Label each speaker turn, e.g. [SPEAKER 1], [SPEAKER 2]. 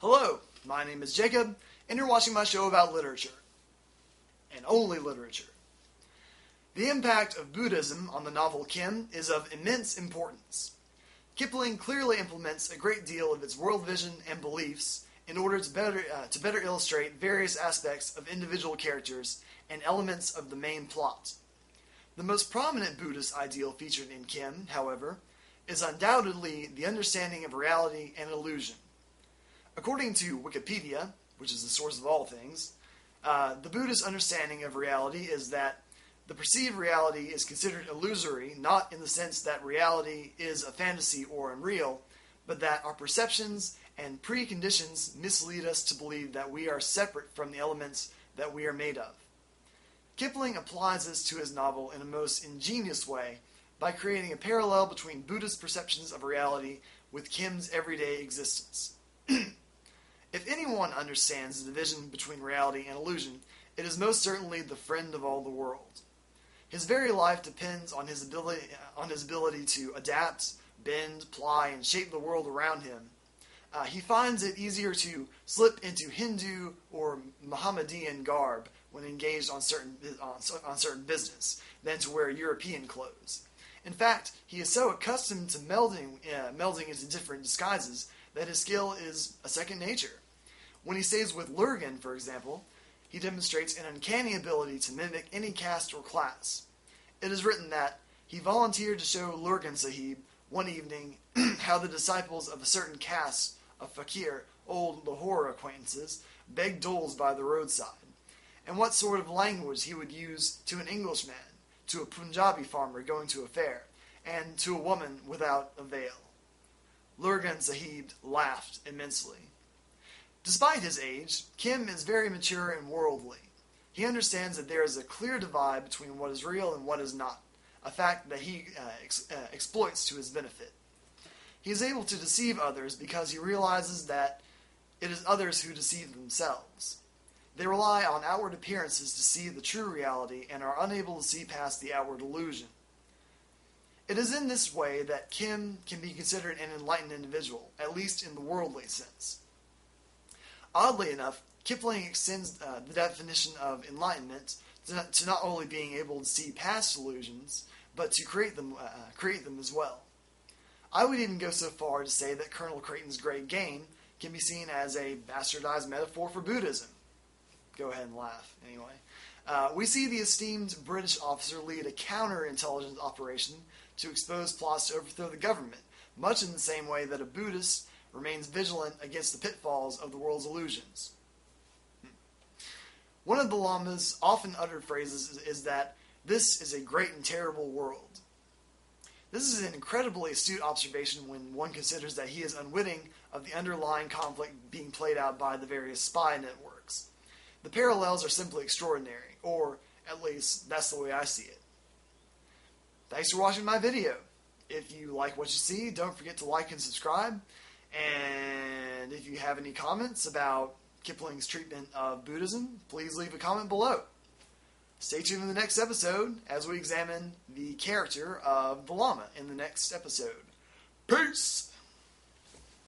[SPEAKER 1] Hello, my name is Jacob, and you're watching my show about literature. And only literature. The impact of Buddhism on the novel Kim is of immense importance. Kipling clearly implements a great deal of its world vision and beliefs in order to better illustrate various aspects of individual characters and elements of the main plot. The most prominent Buddhist ideal featured in Kim, however, is undoubtedly the understanding of reality and illusion. According to Wikipedia, which is the source of all things, the Buddhist understanding of reality is that the perceived reality is considered illusory, not in the sense that reality is a fantasy or unreal, but that our perceptions and preconditions mislead us to believe that we are separate from the elements that we are made of. Kipling applies this to his novel in a most ingenious way by creating a parallel between Buddhist perceptions of reality with Kim's everyday existence. If anyone understands the division between reality and illusion, it is most certainly the friend of all the world. His very life depends on his ability to adapt, bend, ply, and shape the world around him. He finds it easier to slip into Hindu or Mohammedan garb when engaged on certain business than to wear European clothes. In fact, he is so accustomed to melding into different disguises that his skill is a second nature. When he stays with Lurgan, for example, he demonstrates an uncanny ability to mimic any caste or class. It is written that he volunteered to show Lurgan Sahib one evening how the disciples of a certain caste of fakir, old Lahore acquaintances, begged doles by the roadside, and what sort of language he would use to an Englishman, to a Punjabi farmer going to a fair, and to a woman without a veil. Lurgan Sahib laughed immensely. Despite his age, Kim is very mature and worldly. He understands that there is a clear divide between what is real and what is not, a fact that he exploits to his benefit. He is able to deceive others because he realizes that it is others who deceive themselves. They rely on outward appearances to see the true reality and are unable to see past the outward illusion. It is in this way that Kim can be considered an enlightened individual, at least in the worldly sense. Oddly enough, Kipling extends the definition of enlightenment to not only being able to see past illusions, but to create them as well. I would even go so far to say that Colonel Creighton's great game can be seen as a bastardized metaphor for Buddhism. Go ahead and laugh, anyway. We see the esteemed British officer lead a counterintelligence operation to expose plots to overthrow the government, much in the same way that a Buddhist remains vigilant against the pitfalls of the world's illusions. One of the Lama's often uttered phrases is that this is a great and terrible world. This is an incredibly astute observation when one considers that he is unwitting of the underlying conflict being played out by the various spy networks. The parallels are simply extraordinary, or at least that's the way I see it. Thanks for watching my video. If you like what you see, don't forget to like and subscribe. And if you have any comments about Kipling's treatment of Buddhism, please leave a comment below. Stay tuned in the next episode as we examine the character of the Lama in the next episode. Peace!